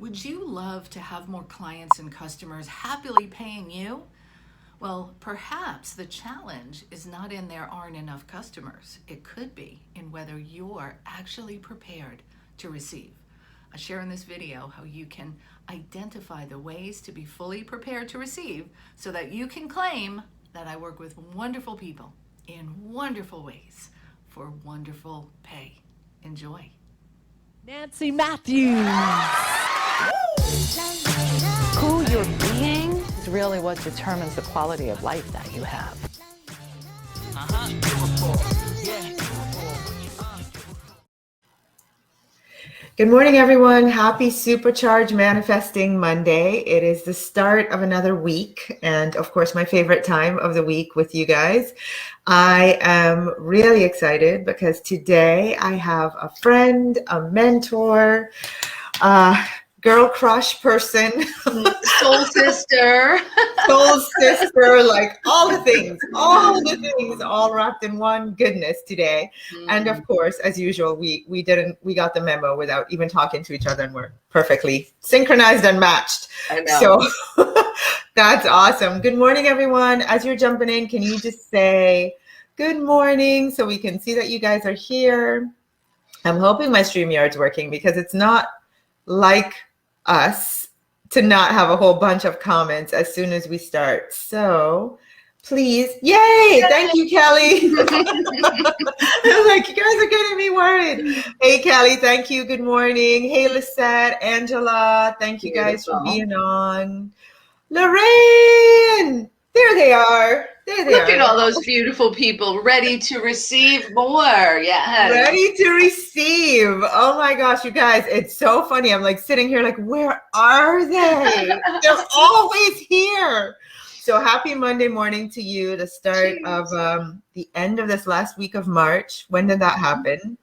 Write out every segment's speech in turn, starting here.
Would you love to have more clients and customers happily paying you? Well, perhaps the challenge is not in there aren't enough customers. It could be in whether you're actually prepared to receive. I share in this video how you can identify the ways to be fully prepared to receive so that you can claim that I work with wonderful people in wonderful ways for wonderful pay. Enjoy. Nancy Matthews. Who you're being is really what determines the quality of life that you have. Good morning, everyone. Happy Supercharge Manifesting Monday. It is the start of another week, and of course, my favorite time of the week with you guys. I am really excited because today I have a friend, a mentor, girl crush person, Soul sister. soul sister, like all the things, all wrapped in one goodness today. And of course, as usual, we got the memo without even talking to each other, and we're perfectly synchronized and matched. I know. So that's awesome. Good morning, everyone. As you're jumping in, can you just say good morning so we can see that you guys are here? I'm hoping my StreamYard's working because it's not like us to not have a whole bunch of comments as soon as we start. So please, yay! Thank you, Kelly. I'm like, you guys are getting me worried. Hey, Kelly, thank you. Good morning. Hey, Lisette, Angela, thank you guys for being on. Lorraine, there they are. Look at all those beautiful people ready to receive more. Yeah. Ready to receive. Oh my gosh, you guys, it's so funny. I'm like sitting here like, where are they? They're always here. So happy Monday morning to you, the start of the end of this last week of March. When did that happen?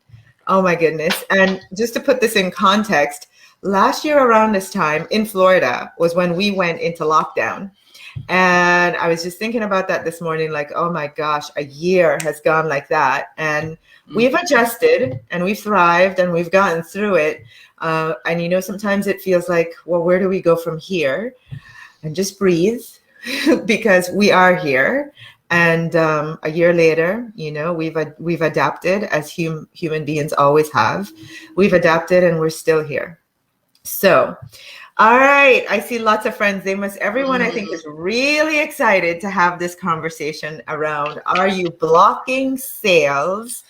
Oh my goodness. And just to put this in context, last year around this time in Florida was when we went into lockdown. And I was just thinking about that this morning, like, oh my gosh, a year has gone like that. And we've adjusted and we've thrived and we've gotten through it. And, you know, sometimes it feels like, well, where do we go from here? And just breathe because we are here. And a year later, you know, we've adapted as human beings always have. We've adapted and we're still here. So, all right. I see lots of friends. Everyone I think is really excited to have this conversation around, are you blocking sales?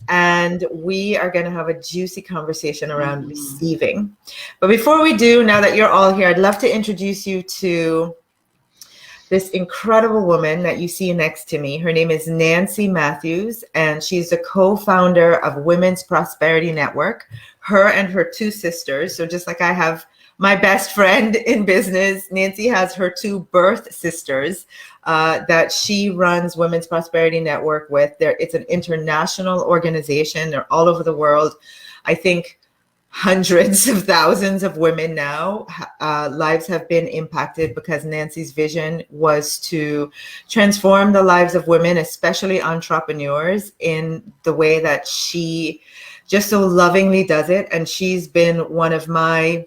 And we are going to have a juicy conversation around receiving. But before we do, now that you're all here, I'd love to introduce you to this incredible woman that you see next to me. Her name is Nancy Matthews, and she's the co-founder of Women's Prosperity Network, her and her two sisters. So just like I have my best friend in business, Nancy has her two birth sisters that she runs Women's Prosperity Network with. It's an international organization. They're all over the world. I think hundreds of thousands of women now lives have been impacted because Nancy's vision was to transform the lives of women, especially entrepreneurs, in the way that she just so lovingly does it. And she's been one of my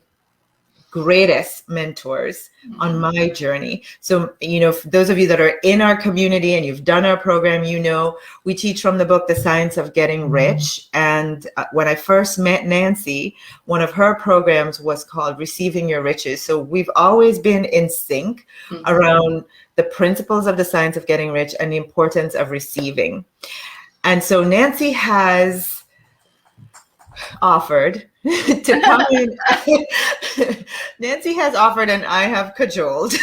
greatest mentors on my journey. So, you know, for those of you that are in our community and you've done our program, you know, we teach from the book, The Science of Getting Rich. And when I first met Nancy, one of her programs was called Receiving Your Riches. So we've always been in sync around the principles of the science of getting rich and the importance of receiving. And so Nancy has offered to come in. Nancy has offered, and I have cajoled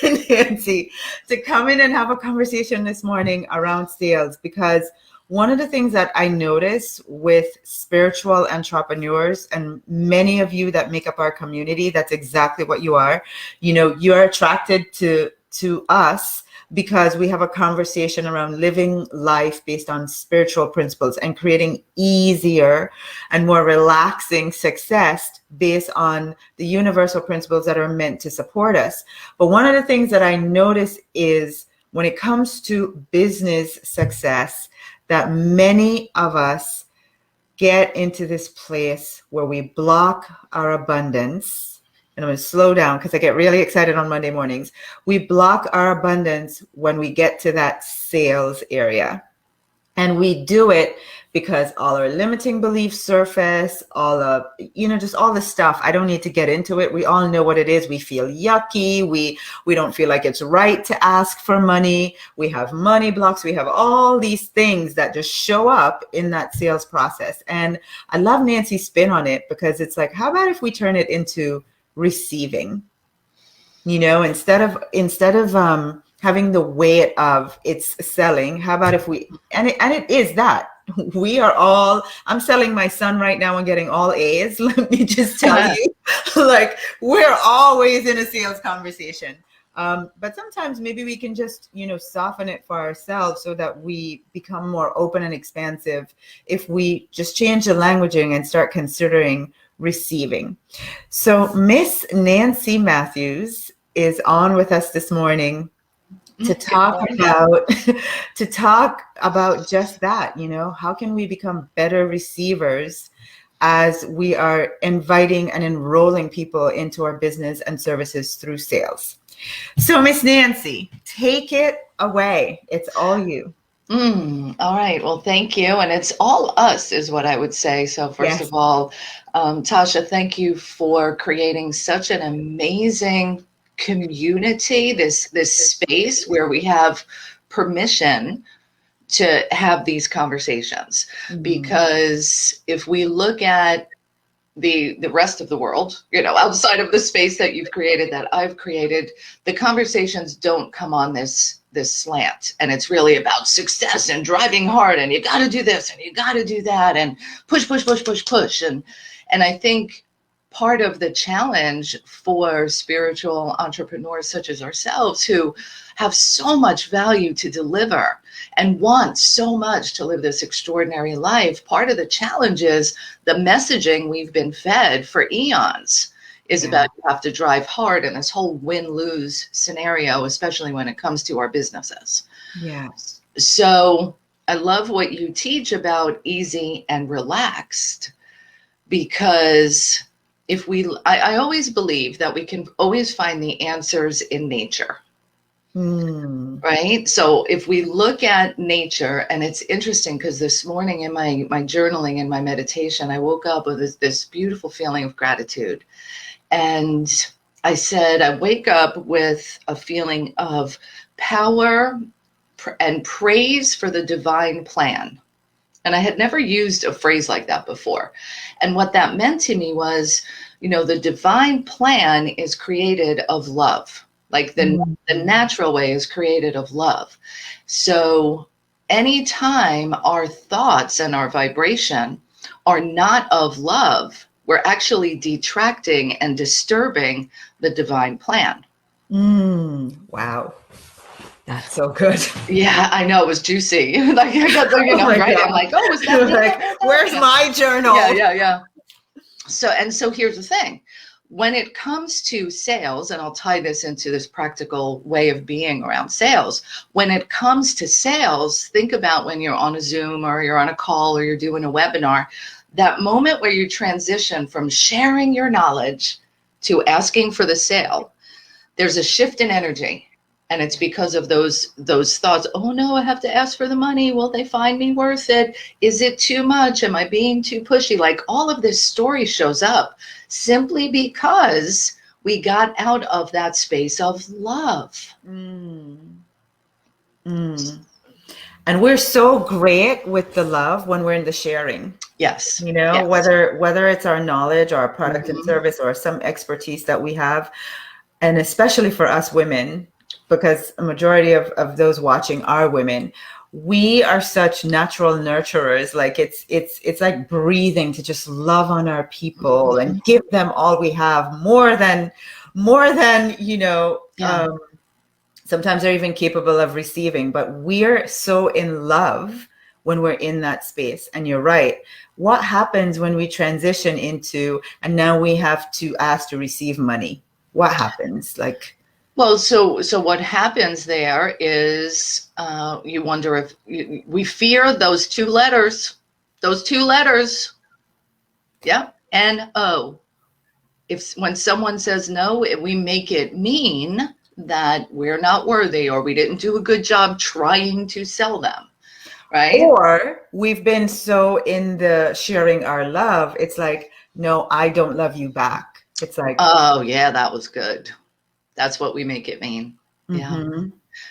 Nancy to come in and have a conversation this morning around sales, because one of the things that I notice with spiritual entrepreneurs, and many of you that make up our community, that's exactly what you are. You know, you're attracted to us because we have a conversation around living life based on spiritual principles and creating easier and more relaxing success based on the universal principles that are meant to support us. But one of the things that I notice is when it comes to business success, that many of us get into this place where we block our abundance. And I'm going to slow down because I get really excited on Monday mornings. We block our abundance when we get to that sales area. And we do it because all our limiting beliefs surface, all of, just all the stuff. I don't need to get into it. We all know what it is. We feel yucky. We don't feel like it's right to ask for money. We have money blocks. We have all these things that just show up in that sales process. And I love Nancy's spin on it because it's like, how about if we turn it into receiving? Instead of having the weight of it's selling, how about if we, and it is that I'm selling my son right now and getting all A's. Let me just tell you, like, we're always in a sales conversation. But sometimes maybe we can just, soften it for ourselves so that we become more open and expansive if we just change the languaging and start considering receiving. So Miss Nancy Matthews is on with us this morning to talk about just that. How can we become better receivers as we are inviting and enrolling people into our business and services through sales? So Miss Nancy, take it away. It's all you. All right. Well, thank you. And it's all us is what I would say. So first of all, Tasha, thank you for creating such an amazing community, this space where we have permission to have these conversations. Because if we look at the rest of the world, outside of the space that you've created, that I've created, the conversations don't come on this slant. And it's really about success and driving hard, and you got to do this and you got to do that, and push. And I think part of the challenge for spiritual entrepreneurs such as ourselves, who have so much value to deliver and want so much to live this extraordinary life, part of the challenge is the messaging we've been fed for eons is about you have to drive hard in this whole win-lose scenario, especially when it comes to our businesses. Yes. So I love what you teach about easy and relaxed, because I always believe that we can always find the answers in nature. Right? So if we look at nature, and it's interesting because this morning in my journaling and my meditation, I woke up with this beautiful feeling of gratitude. And I said, I wake up with a feeling of power and praise for the divine plan. And I had never used a phrase like that before. And what that meant to me was, the divine plan is created of love. Like the natural way is created of love. So anytime our thoughts and our vibration are not of love, we're actually detracting and disturbing the divine plan. Wow. That's so good. Yeah, I know, it was juicy. Like I got right? God. I'm like, was that like, where's my journal? Yeah. So here's the thing. When it comes to sales, and I'll tie this into this practical way of being around sales. When it comes to sales, think about when you're on a Zoom or you're on a call or you're doing a webinar, that moment where you transition from sharing your knowledge to asking for the sale, there's a shift in energy. And it's because of those thoughts. Oh no, I have to ask for the money. Will they find me worth it? Is it too much? Am I being too pushy? Like all of this story shows up simply because we got out of that space of love. And we're so great with the love when we're in the sharing. Yes. Yes. Whether it's our knowledge or our product and service or some expertise that we have. And especially for us women, because a majority of those watching are women, we are such natural nurturers. Like it's like breathing to just love on our people and give them all we have, more than sometimes they're even capable of receiving. But we're so in love when we're in that space. And you're right. What happens when we transition into, and now we have to ask to receive money? What happens? Well, so what happens there is you wonder if we fear those two letters Yep. N-O. When someone says no, we make it mean that we're not worthy or we didn't do a good job trying to sell them, right? Or we've been so in the sharing our love, it's like, no, I don't love you back. It's like, Oh, yeah, that was good. That's what we make it mean. Yeah. mm-hmm.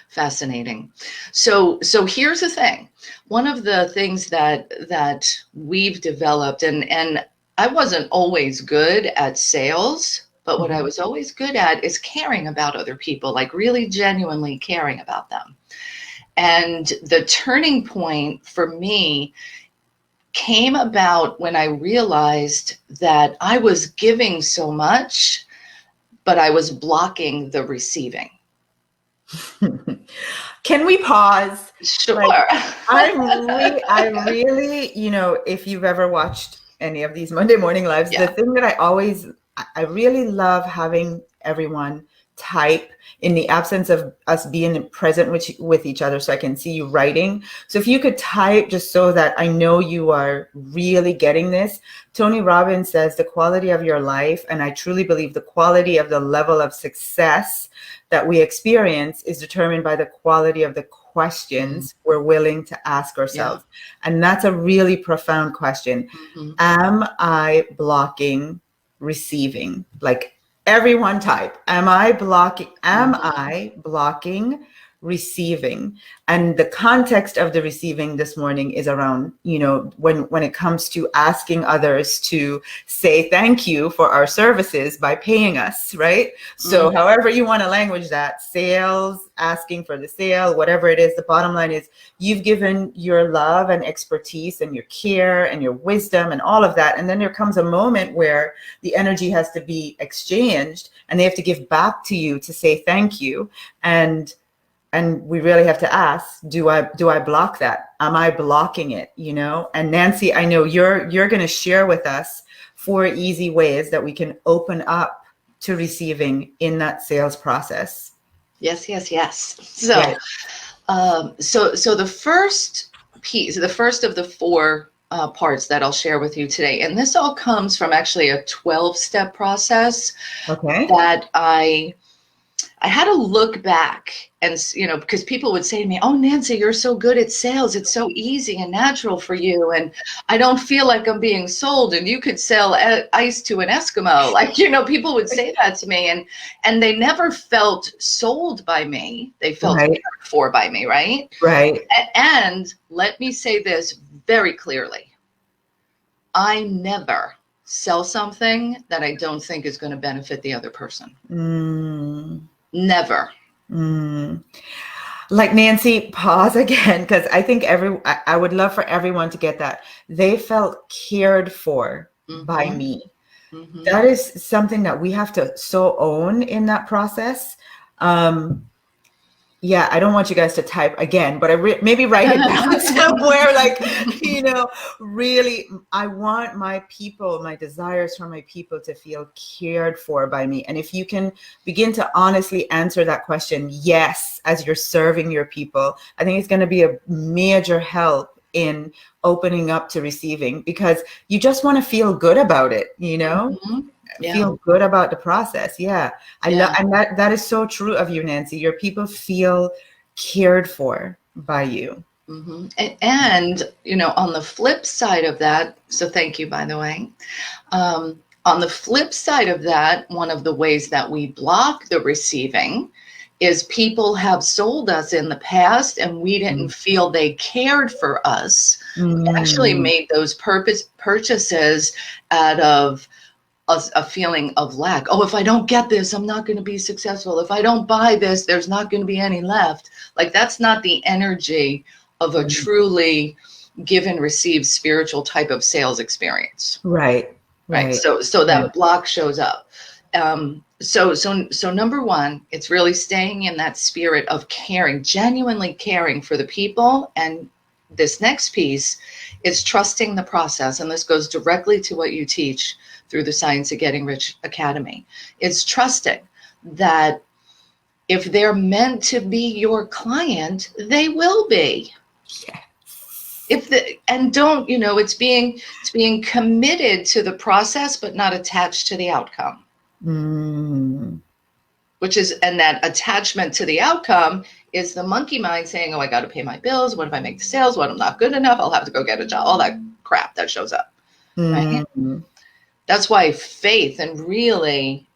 Fascinating. So here's the thing. One of the things that we've developed, and I wasn't always good at sales, but what I was always good at is caring about other people, like really genuinely caring about them. And the turning point for me came about when I realized that I was giving so much, but I was blocking the receiving. Can we pause? Sure. Like, I really, if you've ever watched any of these Monday morning lives, Yeah. the thing that I really love having everyone type in the absence of us being present with each other, so I can see you writing. So if you could type, just so that I know you are really getting this. Tony Robbins says the quality of your life, and I truly believe the quality of the level of success that we experience is determined by the quality of the questions we're willing to ask ourselves. Yeah. And that's a really profound question. Am I blocking receiving? Like, everyone type, am I blocking receiving? And the context of the receiving this morning is around, when it comes to asking others to say thank you for our services by paying us, right? So however you want to language that, sales, asking for the sale, whatever it is, the bottom line is you've given your love and expertise and your care and your wisdom and all of that. And then there comes a moment where the energy has to be exchanged and they have to give back to you to say thank you. And we really have to ask, do I block that? Am I blocking it? And Nancy, I know you're going to share with us 4 easy ways that we can open up to receiving in that sales process. Yes. So, so the first piece, the first of the 4 parts that I'll share with you today, and this all comes from actually a 12-step process that I had to look back and, because people would say to me, oh, Nancy, you're so good at sales. It's so easy and natural for you. And I don't feel like I'm being sold. And you could sell ice to an Eskimo. Like, people would say that to me. And they never felt sold by me. They felt cared for by me, right? Right. And let me say this very clearly. I never sell something that I don't think is going to benefit the other person. Never. Like, Nancy, pause again, because I think I would love for everyone to get that. They felt cared for by me. That is something that we have to so own in that process. Yeah, I don't want you guys to type again, but maybe write it down somewhere. Like, really, I want my people, my desires for my people to feel cared for by me. And if you can begin to honestly answer that question, yes, as you're serving your people, I think it's going to be a major help in opening up to receiving, because you just want to feel good about it, feel good about the process. I love, and that is so true of you, Nancy. Your people feel cared for by you. And on the flip side of that, so thank you, by the way. On the flip side of that, one of the ways that we block the receiving is people have sold us in the past and we didn't feel they cared for us. We actually made those purchases out of a feeling of lack. Oh, if I don't get this, I'm not going to be successful. If I don't buy this, there's not going to be any left. Like, that's not the energy of a truly give and receive spiritual type of sales experience. Right. So that block shows up. So number 1, it's really staying in that spirit of caring, genuinely caring for the people. And this next piece is trusting the process. And this goes directly to what you teach through the Science of Getting Rich Academy. It's trusting that if they're meant to be your client, they will be. Yes. And don't, it's being committed to the process, but not attached to the outcome. And that attachment to the outcome is the monkey mind saying, oh, I got to pay my bills. What if I make the sales? What if I'm not good enough? I'll have to go get a job. All that crap that shows up. Right? That's why faith and really,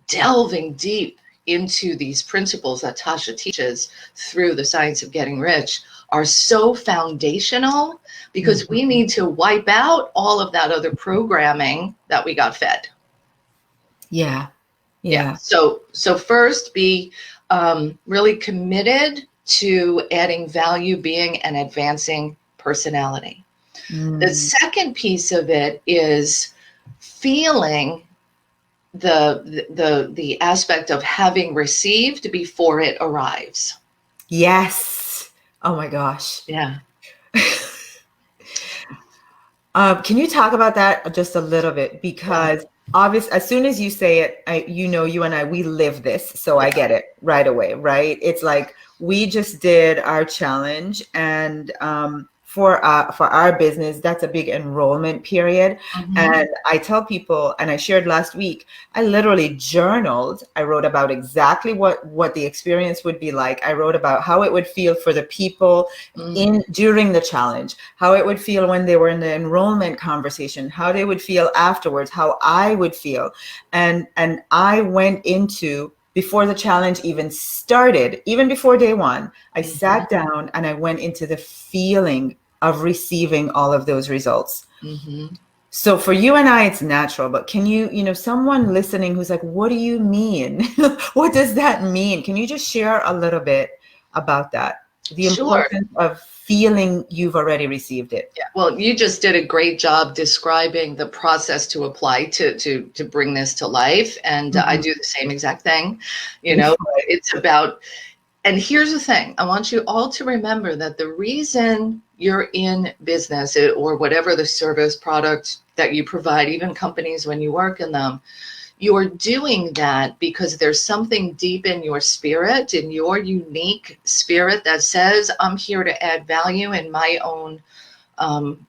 delving deep into these principles that Tasha teaches through the Science of Getting Rich are so foundational, because we need to wipe out all of that other programming that we got fed. Yeah. So first, be really committed to adding value, being an advancing personality. The second piece of it is feeling the aspect of having received before it arrives. Yes. Oh my gosh. Yeah. Can you talk about that just a little bit? Because obviously, as soon as you say it, you and I, we live this. So I get it right away, right? It's like we just did our challenge, and for our business, that's a big enrollment period. And I tell people, and I shared last week, I literally journaled. I wrote about exactly what the experience would be like. I wrote about how it would feel for the people during the challenge, how it would feel when they were in the enrollment conversation, how they would feel afterwards, how I would feel. And I went into, before the challenge even started, even before day one, I sat down and I went into the feeling of receiving all of those results. So for you and I, it's natural, but can you, someone listening who's like, what do you mean? What does that mean? Can you just share a little bit about that? The importance of feeling you've already received it. Yeah. Well, you just did a great job describing the process to apply to bring this to life. And I do the same exact thing. It's about, and here's the thing. I want you all to remember that the reason you're in business, or whatever the service product that you provide, even companies when you work in them, you're doing that because there's something deep in your spirit, in your unique spirit, that says, I'm here to add value in my own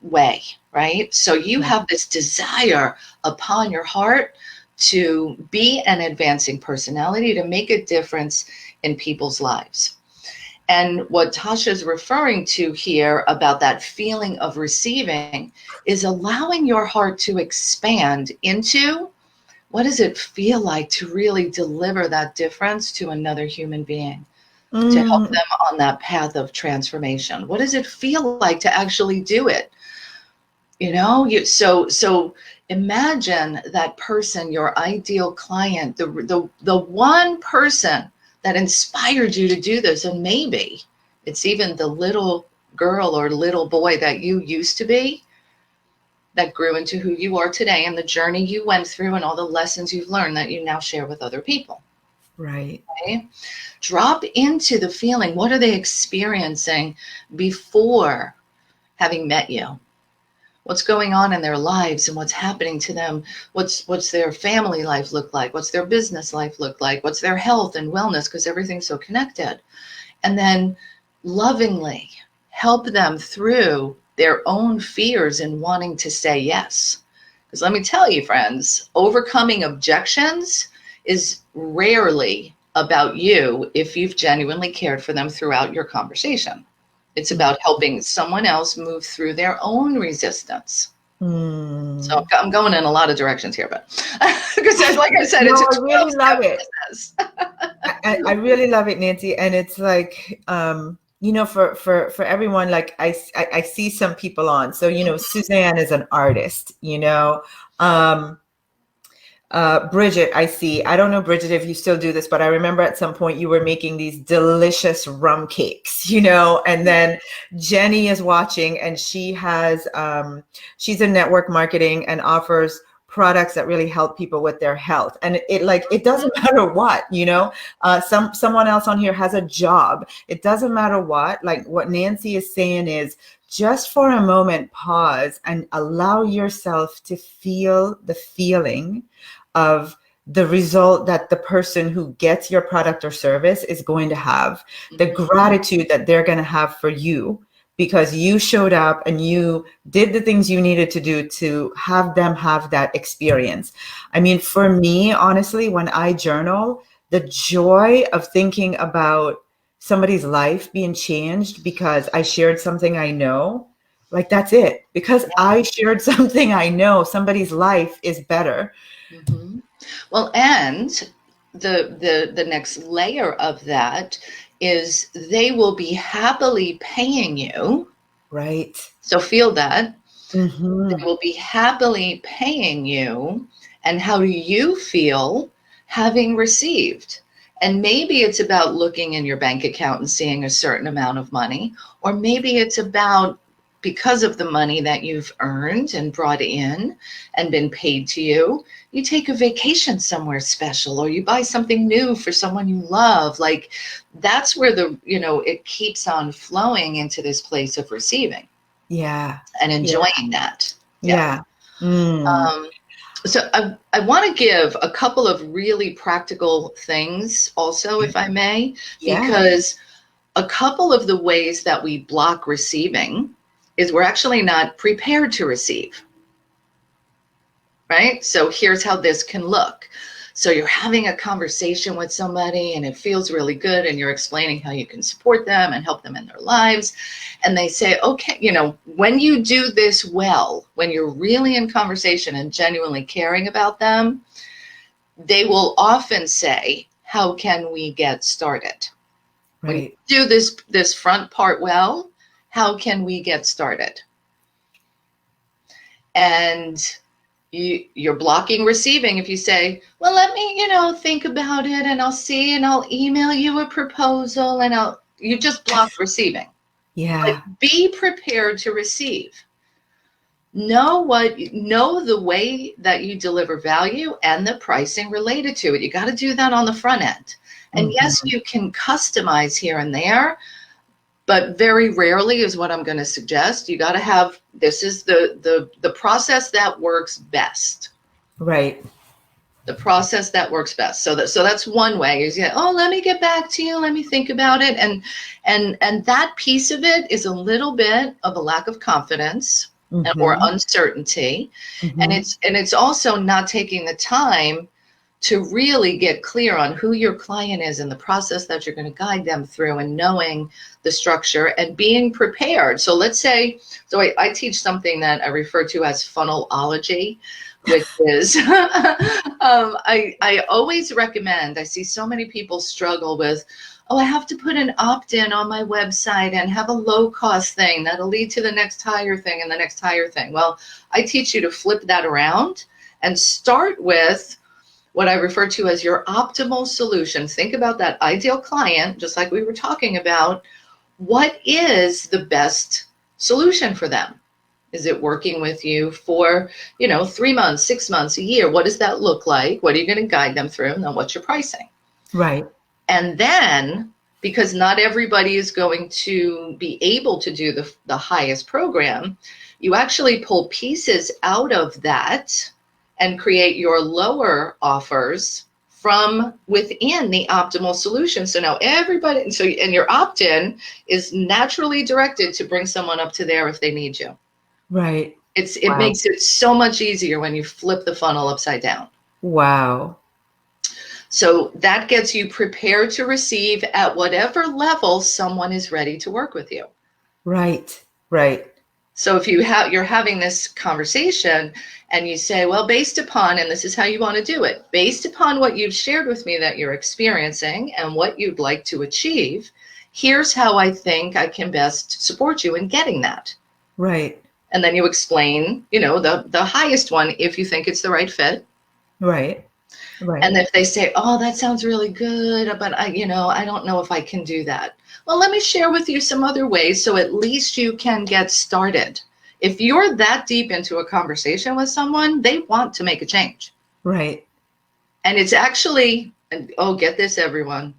way, right? So you have this desire upon your heart to be an advancing personality, to make a difference in people's lives. And what Tasha is referring to here about that feeling of receiving is allowing your heart to expand into, what does it feel like to really deliver that difference to another human being, to help them on that path of transformation? What does it feel like to actually do it? So imagine that person, your ideal client, the one person that inspired you to do this. And maybe it's even the little girl or little boy that you used to be, that grew into who you are today, and the journey you went through and all the lessons you've learned that you now share with other people. Right. Okay? Drop into the feeling. What are they experiencing before having met you? What's going on in their lives and what's happening to them? What's their family life look like? What's their business life look like? What's their health and wellness? Because everything's so connected. And then lovingly help them through their own fears in wanting to say yes. Because let me tell you, friends, overcoming objections is rarely about you if you've genuinely cared for them throughout your conversation. It's about helping someone else move through their own resistance. So I'm going in a lot of directions here, but because like I said, it's I really love it. I really love it, Nancy. And it's like, for everyone, like I see some people on. So, Suzanne is an artist, Bridget, I don't know, Bridget, if you still do this, but I remember at some point you were making these delicious rum cakes, and then Jenny is watching, and she has, she's in network marketing and offers products that really help people with their health. And it doesn't matter what, someone else on here has a job. It doesn't matter what. Like what Nancy is saying is, just for a moment, pause and allow yourself to feel the feeling of the result that the person who gets your product or service is going to have, the gratitude that they're going to have for you because you showed up and you did the things you needed to do to have them have that experience. I mean, for me, honestly, when I journal, the joy of thinking about somebody's life being changed because I shared something I know, like that's it. Because I shared something I know, somebody's life is better. Mm-hmm. Well, and the next layer of that is they will be happily paying you. Right. So feel that. Mm-hmm. They will be happily paying you. And how do you feel having received? And maybe it's about looking in your bank account and seeing a certain amount of money, or maybe it's about because of the money that you've earned and brought in and been paid to you, you take a vacation somewhere special, or you buy something new for someone you love. Like that's where it keeps on flowing into this place of receiving. Yeah. And Yeah. enjoying that. Yeah. Mm. So I want to give a couple of really practical things also, if I may, Yeah. because a couple of the ways that we block receiving is we're actually not prepared to receive, right? So here's how this can look. So you're having a conversation with somebody and it feels really good and you're explaining how you can support them and help them in their lives. And they say, okay, when you do this well, when you're really in conversation and genuinely caring about them, they will often say, how can we get started? Right. When you do this front part well, how can we get started? And you're blocking receiving if you say, well, let me, think about it and I'll see and I'll email you a proposal and you just block receiving. Yeah. But be prepared to receive. Know the way that you deliver value and the pricing related to it. You got to do that on the front end. And yes, you can customize here and there, but very rarely is what I'm going to suggest. You got to have, this is the process that works best. Right. The process that works best. So that's one way is, let me get back to you. Let me think about it. And that piece of it is a little bit of a lack of confidence or uncertainty. And it's also not taking the time to really get clear on who your client is and the process that you're going to guide them through, and knowing the structure and being prepared. So let's say, I teach something that I refer to as funnelology, which is, I always recommend, I see so many people struggle with, I have to put an opt-in on my website and have a low-cost thing that'll lead to the next higher thing and the next higher thing. Well, I teach you to flip that around and start with what I refer to as your optimal solution. Think about that ideal client, just like we were talking about. What is the best solution for them? Is it working with you for, 3 months, 6 months, a year? What does that look like? What are you going to guide them through? And then what's your pricing? Right. And then, because not everybody is going to be able to do the highest program, you actually pull pieces out of that and create your lower offers from within the optimal solution. So now everybody, and your opt-in is naturally directed to bring someone up to there if they need you. Right. It makes it so much easier when you flip the funnel upside down. Wow. So that gets you prepared to receive at whatever level someone is ready to work with you. Right. Right. So if you're having this conversation and you say, well, based upon, and this is how you want to do it, based upon what you've shared with me that you're experiencing and what you'd like to achieve, here's how I think I can best support you in getting that. Right. And then you explain, the highest one if you think it's the right fit. Right. Right. And if they say, oh, that sounds really good, but I don't know if I can do that. Well, let me share with you some other ways so at least you can get started. If you're that deep into a conversation with someone, they want to make a change. Right. And it's actually, get this, everyone.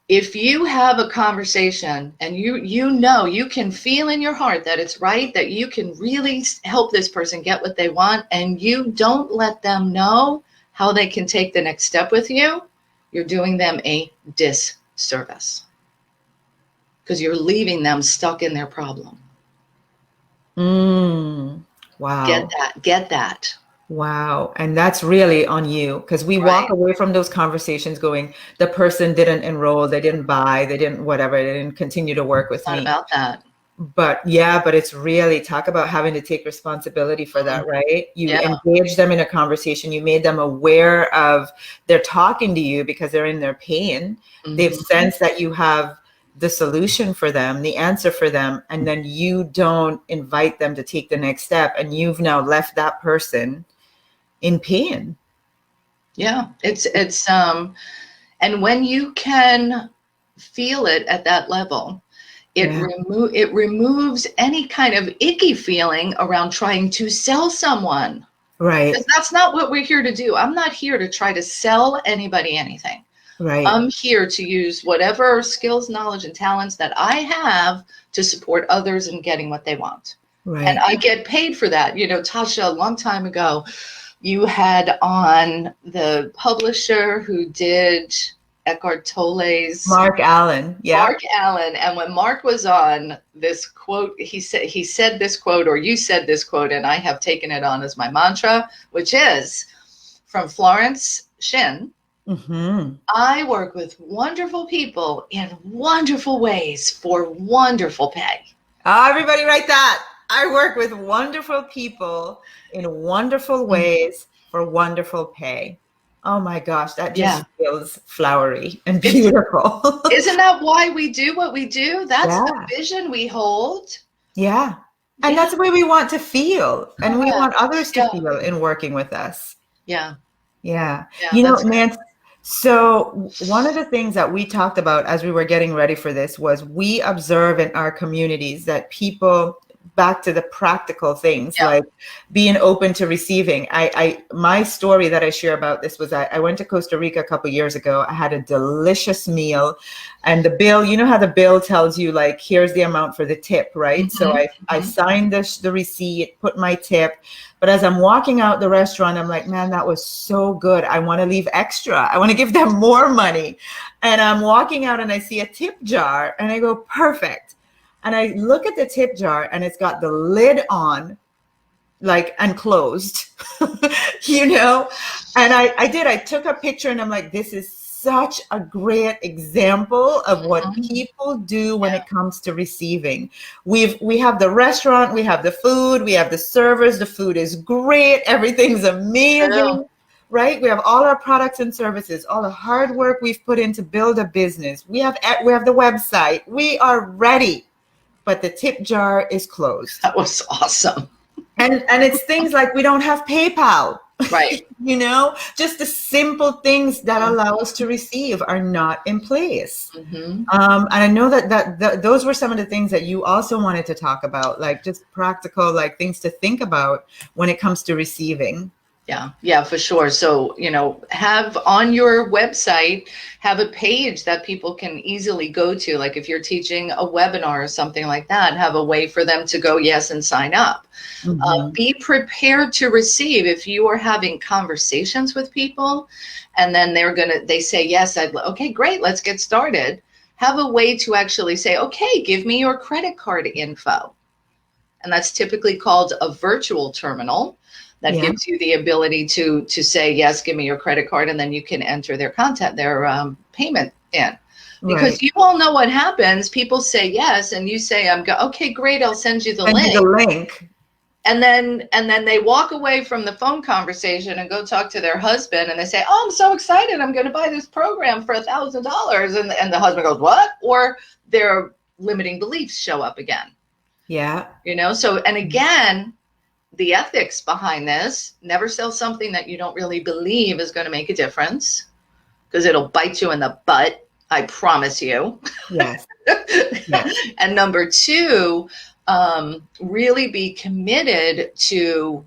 If you have a conversation and you can feel in your heart that it's right, that you can really help this person get what they want, and you don't let them know how they can take the next step with you, you're doing them a disservice. because you're leaving them stuck in their problem. Wow. Get that. Wow. And that's really on you, because we walk away from those conversations going, the person didn't enroll, they didn't buy, they didn't whatever, they didn't continue to work with It's not me. about that. But it's really, talk about having to take responsibility for that, right? You engage them in a conversation, you made them aware of, they're talking to you because they're in their pain. They've sensed that you have the solution for them, the answer for them, and then you don't invite them to take the next step, and you've now left that person in pain. Yeah, it's and when you can feel it at that level, it removes any kind of icky feeling around trying to sell someone. Right. Because that's not what we're here to do. I'm not here to try to sell anybody anything. Right. I'm here to use whatever skills, knowledge, and talents that I have to support others in getting what they want. Right. And I get paid for that. You know, Tasha, a long time ago, you had on the publisher who did Eckhart Tolle's Mark Allen. Yeah. Mark Allen. And when Mark was on, this quote, he said this quote, or you said this quote, and I have taken it on as my mantra, which is from Florence Shin. I work with wonderful people in wonderful ways for wonderful pay. Everybody write that. I work with wonderful people in wonderful ways for wonderful pay. Oh my gosh, that just feels flowery and beautiful. Isn't that why we do what we do? That's the vision we hold. Yeah. And that's the way we want to feel. And we want others to feel in working with us. Yeah. Yeah. You know, Nancy, so one of the things that we talked about as we were getting ready for this was we observe in our communities that people, back to the practical things, like being open to receiving. My story that I share about this was I went to Costa Rica a couple years ago. I had a delicious meal, and the bill, you know how the bill tells you like, here's the amount for the tip, right? So I signed the receipt, put my tip. But as I'm walking out the restaurant, I'm like, man, that was so good. I want to leave extra. I want to give them more money. And I'm walking out and I see a tip jar and I go, perfect. And I look at the tip jar and it's got the lid on, like, and closed, you know? And I took a picture and I'm like, this is such a great example of what people do when it comes to receiving. We have the restaurant, we have the food, we have the servers, the food is great, everything's amazing, right? We have all our products and services, all the hard work we've put in to build a business. We have the website, we are ready, but the tip jar is closed. That was awesome. And it's things like we don't have PayPal. Right. You know, just the simple things that allow us to receive are not in place. And I know that those were some of the things that you also wanted to talk about, like just practical, like things to think about when it comes to receiving. Yeah, for sure. So, you know, have on your website, have a page that people can easily go to. Like if you're teaching a webinar or something like that, have a way for them to go, yes, and sign up. Be prepared to receive. If you are having conversations with people and then they say, yes, okay, great, let's get started. Have a way to actually say, okay, give me your credit card info. And that's typically called a virtual terminal. That gives you the ability to say, yes, give me your credit card, and then you can enter their payment in. Because you all know what happens. People say yes, and you say, okay, great, I'll send you the link. And then they walk away from the phone conversation and go talk to their husband, and they say, oh, I'm so excited, I'm going to buy this program for $1,000. And the husband goes, what? Or their limiting beliefs show up again. Yeah. You know, so, and again, the ethics behind this, never sell something that you don't really believe is going to make a difference, because it'll bite you in the butt. I promise you. Yes. And number two, really be committed to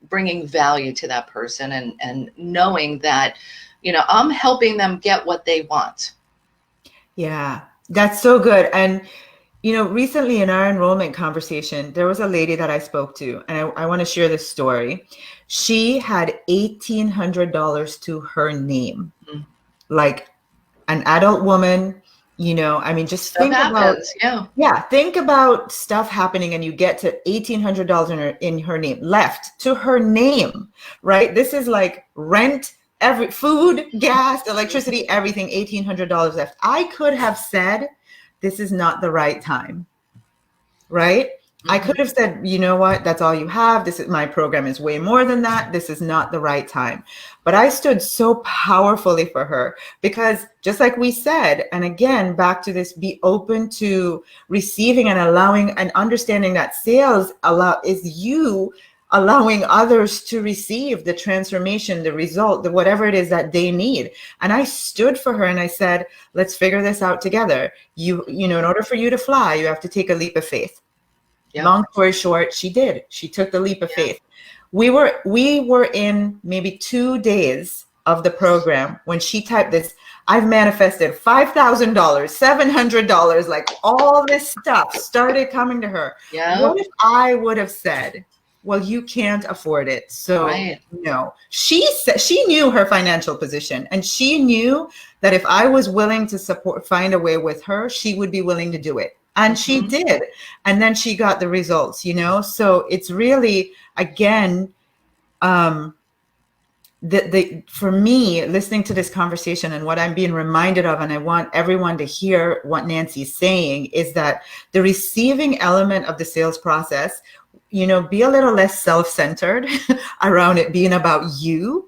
bringing value to that person and knowing that, you know, I'm helping them get what they want. Yeah, that's so good. And you know, recently in our enrollment conversation, there was a lady that I spoke to, and I want to share this story. She had $1,800 to her name, like an adult woman, I mean, just Stuff think about, happens. Yeah. yeah, think about stuff happening and you get to $1,800 in her name, left to her name, right? This is like rent, every food, gas, electricity, everything, $1,800 left. I could have said, this is not the right time, right? I could have said, you know what, that's all you have. This is, my program is way more than that. This is not the right time. But I stood so powerfully for her because just like we said, and again, back to this, be open to receiving and allowing and understanding that sales is you allowing others to receive the transformation, the result, the whatever it is that they need. And I stood for her and I said, let's figure this out together. You know, in order for you to fly, you have to take a leap of faith. Yep. Long story short, she did. She took the leap of faith. We were in maybe 2 days of the program when she typed this. I've manifested $5,000, $700, like all this stuff started coming to her. Yeah. What if I would have said, well, you can't afford it. So no, she said she knew her financial position and she knew that if I was willing to find a way with her, she would be willing to do it. And she did. And then she got the results, So it's really, again, for me, listening to this conversation and what I'm being reminded of, and I want everyone to hear what Nancy's saying, is that the receiving element of the sales process, be a little less self-centered around it being about you,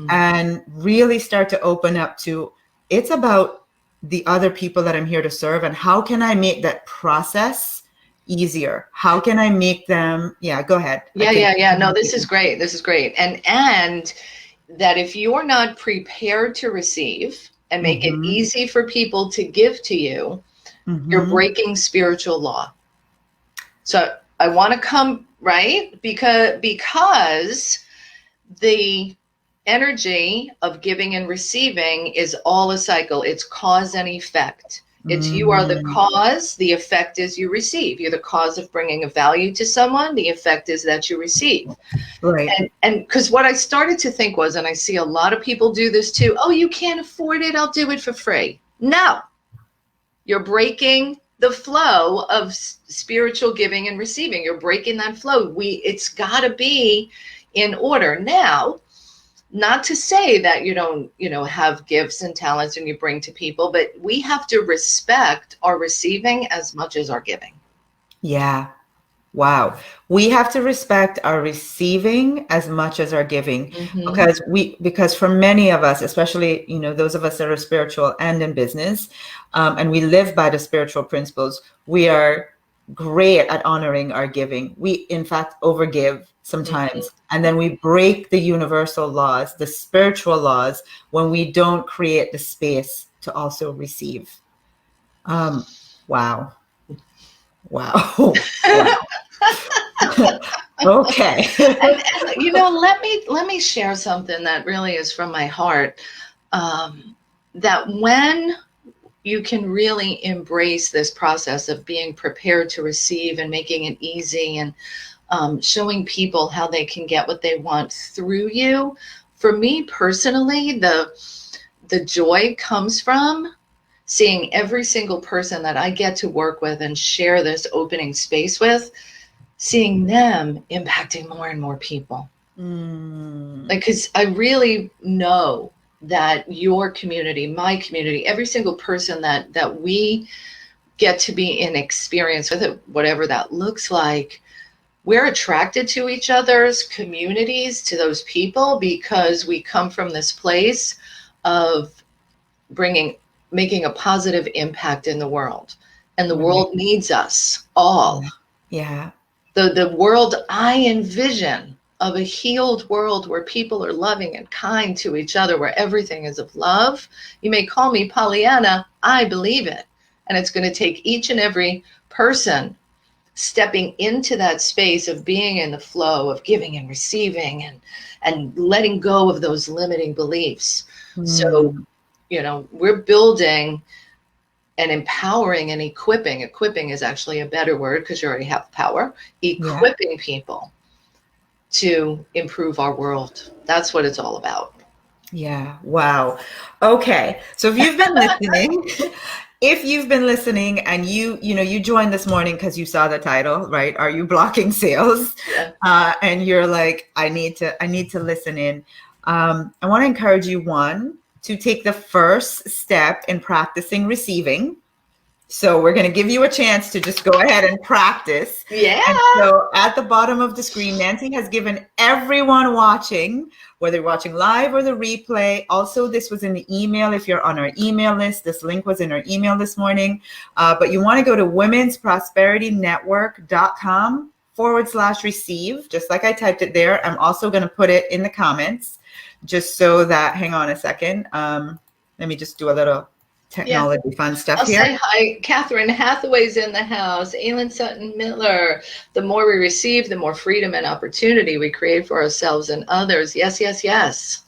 and really start to open up to, it's about the other people that I'm here to serve, and how can I make that process easier? How can I make them? Yeah, go ahead. Yeah. No, this is great. This is great. And that if you're not prepared to receive and make it easy for people to give to you, you're breaking spiritual law. So I want to come right because the energy of giving and receiving is all a cycle. It's cause and effect. It's you are the cause, the effect is you receive. You're the cause of bringing a value to someone, the effect is that you receive. Right. And because what I started to think was, and I see a lot of people do this too, oh, you can't afford it, I'll do it for free. No, you're breaking the flow of spiritual giving and receiving. You're breaking that flow. It's got to be in order. Now, not to say that you don't, have gifts and talents and you bring to people, but we have to respect our receiving as much as our giving. Yeah. Wow. We have to respect our receiving as much as our giving, because for many of us, especially, those of us that are spiritual and in business, and we live by the spiritual principles, we are great at honoring our giving. We, in fact, overgive sometimes. And then we break the universal laws, the spiritual laws, when we don't create the space to also receive. Wow. Okay. and, let me share something that really is from my heart. That when you can really embrace this process of being prepared to receive and making it easy and showing people how they can get what they want through you. For me personally, the joy comes from seeing every single person that I get to work with and share this opening space with, seeing them impacting more and more people. Because I really know that your community, my community, every single person that we get to be in experience with it, whatever that looks like, we're attracted to each other's communities, to those people, because we come from this place of making a positive impact in the world. And the world needs us all. Yeah. The world I envision of a healed world where people are loving and kind to each other, where everything is of love. You may call me Pollyanna, I believe it. And it's going to take each and every person stepping into that space of being in the flow of giving and receiving and letting go of those limiting beliefs. So, we're building and empowering and equipping. Equipping is actually a better word because you already have power. Equipping people to improve our world. That's what it's all about. Yeah. Wow. Okay. So if you've been listening If you've been listening and you joined this morning because you saw the title, right? Are you blocking sales? Yeah. And you're like, I need to listen in. I want to encourage you, one, to take the first step in practicing receiving. So we're going to give you a chance to just go ahead and practice. Yeah. And so at the bottom of the screen, Nancy has given everyone watching, whether you're watching live or the replay. Also, this was in the email. If you're on our email list, this link was in our email this morning. But you want to go to womensprosperitynetwork.com/receive, just like I typed it there. I'm also going to put it in the comments just so that, hang on a second. Let me just do a little technology fun stuff I'll here. say hi. Catherine Hathaway's in the house. Aylin Sutton Miller. The more we receive, the more freedom and opportunity we create for ourselves and others. Yes, yes, yes.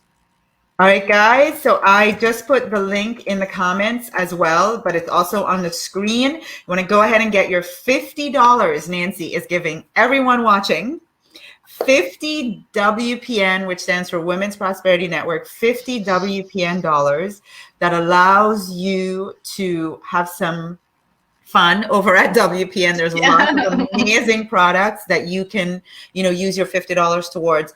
All right, guys. So I just put the link in the comments as well, but it's also on the screen. You want to go ahead and get your $50. Nancy is giving everyone watching 50 WPN, which stands for Women's Prosperity Network, 50 WPN dollars that allows you to have some fun over at WPN. There's lots of amazing products that you can, use your $50 towards.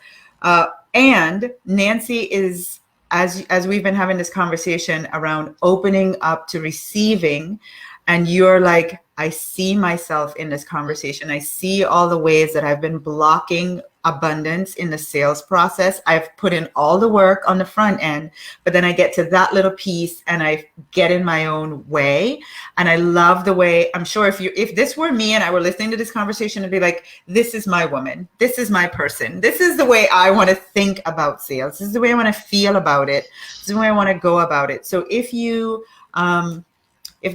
And Nancy is, as we've been having this conversation around opening up to receiving, and you're like, I see myself in this conversation. I see all the ways that I've been blocking abundance in the sales process. I've put in all the work on the front end, but then I get to that little piece and I get in my own way. And I love the way, I'm sure if this were me and I were listening to this conversation, I'd be like, this is my woman. This is my person. This is the way I want to think about sales. This is the way I want to feel about it. This is the way I want to go about it. So if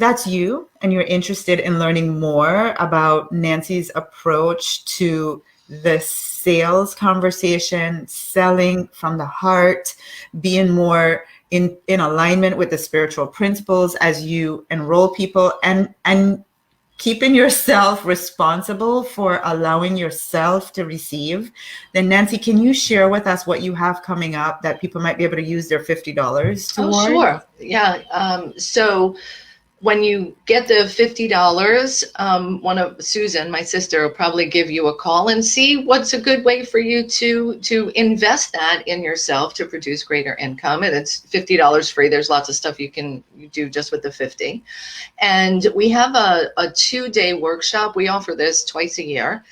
that's you and you're interested in learning more about Nancy's approach to the sales conversation, selling from the heart, being more in alignment with the spiritual principles as you enroll people, and keeping yourself responsible for allowing yourself to receive, then Nancy, can you share with us what you have coming up that people might be able to use their $50 towards? Oh, sure. Yeah. So when you get the $50, one of Susan, my sister, will probably give you a call and see what's a good way for you to invest that in yourself to produce greater income. And it's $50 free. There's lots of stuff you do just with the 50. And we have a 2-day workshop. We offer this twice a year.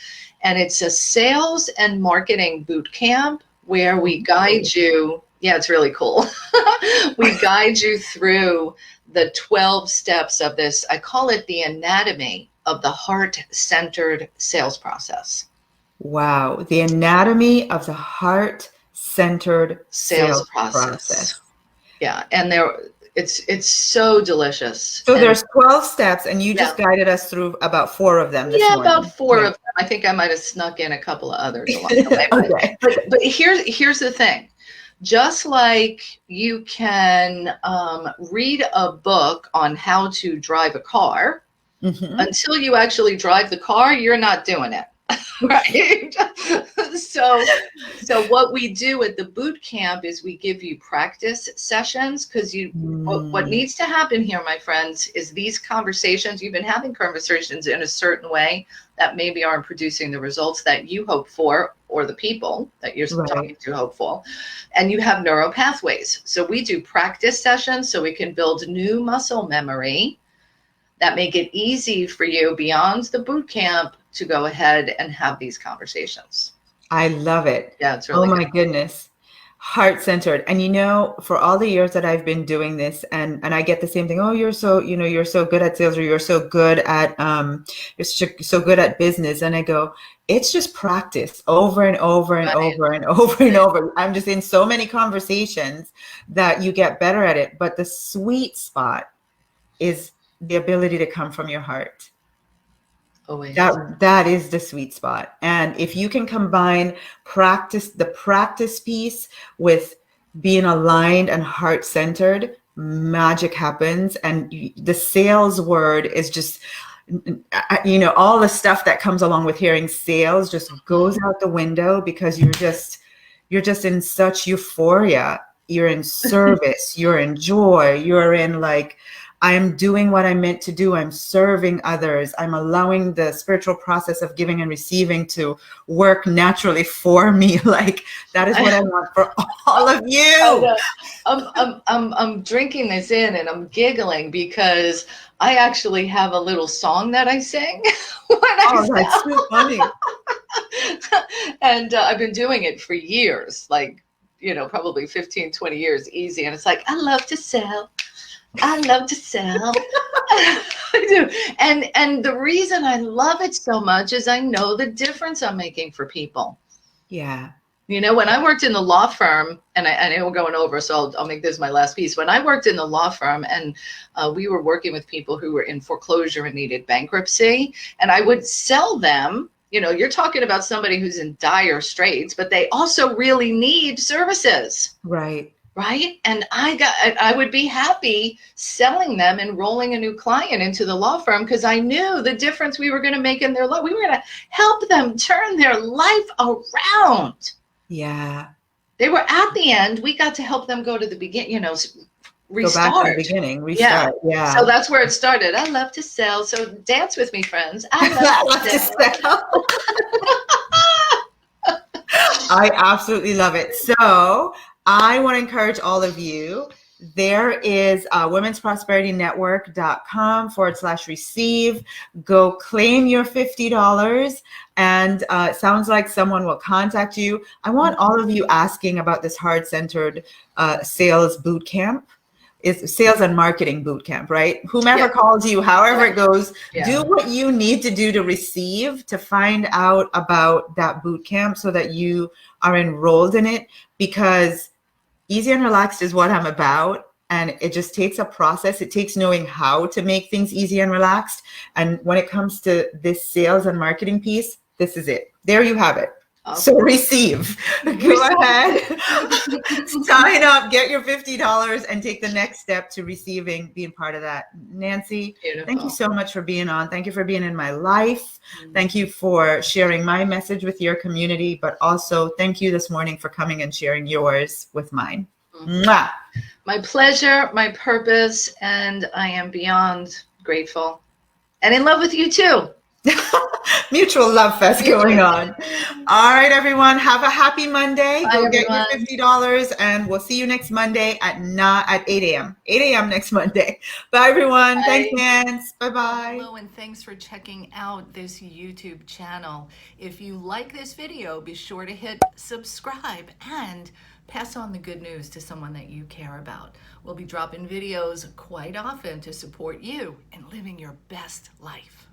And it's a sales and marketing boot camp where we guide you. Yeah, it's really cool. We guide you through the 12 steps of this. I call it the anatomy of the heart-centered sales process. Wow. The anatomy of the heart-centered sales process. Yeah. And it's so delicious. So there's 12 steps, and you just guided us through about 4 of them this morning. About 4 of them. I think I might have snuck in a couple of others along the way. Okay. But here's the thing. Just like you can read a book on how to drive a car, until you actually drive the car, you're not doing it, right? So what we do at the boot camp is we give you practice sessions, because what needs to happen here, my friends, is these conversations. You've been having conversations in a certain way that maybe aren't producing the results that you hope for, or the people that you're talking to hope for, and you have neural pathways. So we do practice sessions so we can build new muscle memory that make it easy for you beyond the boot camp to go ahead and have these conversations. I love it. Yeah, it's really good. My goodness. Heart-centered. And for all the years that I've been doing this, and I get the same thing. Oh, you're so good at sales, or you're so good at so good at business. And I go, it's just practice over and over and over and over and over. I'm just in so many conversations that you get better at it. But the sweet spot is the ability to come from your heart. Always. That is the sweet spot. And if you can combine the practice piece with being aligned and heart-centered, magic happens. And the sales word is just, all the stuff that comes along with hearing sales just goes out the window, because you're just in such euphoria. You're in service, you're in joy, you're in I'm doing what I'm meant to do. I'm serving others. I'm allowing the spiritual process of giving and receiving to work naturally for me. Like, that is what I want for all of you. I'm drinking this in and I'm giggling because I actually have a little song that I sing when I That's too funny. and I've been doing it for years, like, probably 15, 20 years easy. And it's like, I love to sell. I love to sell. I do. And the reason I love it so much is I know the difference I'm making for people. Yeah. When I worked in the law firm, and I know we're going over, so I'll make this my last piece. When I worked in the law firm and we were working with people who were in foreclosure and needed bankruptcy, and I would sell them, you're talking about somebody who's in dire straits, but they also really need services. Right. Right. And I would be happy selling them, enrolling a new client into the law firm, because I knew the difference we were going to make in their life. We were going to help them turn their life around. Yeah. They were at the end. We got to help them go to the beginning, restart. Go back to the beginning, restart. Yeah. So that's where it started. I love to sell. So dance with me, friends. I love to sell. I absolutely love it. So I want to encourage all of you. There is womensprosperityNetwork.com/receive. Go claim your $50. And it sounds like someone will contact you. I want all of you asking about this heart-centered sales boot camp. It's sales and marketing boot camp, right? Whomever calls you, however it goes, do what you need to do to receive, to find out about that boot camp so that you are enrolled in it, because easy and relaxed is what I'm about. And it just takes a process. It takes knowing how to make things easy and relaxed. And when it comes to this sales and marketing piece, this is it. There you have it. Okay. So receive. Go ahead, sign up, get your $50, and take the next step to receiving, being part of that. Nancy, beautiful. Thank you so much for being on. Thank you for being in my life. Thank you for sharing my message with your community, but also thank you this morning for coming and sharing yours with mine. Mwah. My pleasure, my purpose, and I am beyond grateful and in love with you too. Mutual love fest going on. All right, everyone. Have a happy Monday. Bye, Go everyone. Get your $50, and we'll see you next Monday at 8 a.m. 8 a.m. next Monday. Bye, everyone. Bye. Thanks, Nance. Bye-bye. Hello, and thanks for checking out this YouTube channel. If you like this video, be sure to hit subscribe and pass on the good news to someone that you care about. We'll be dropping videos quite often to support you in living your best life.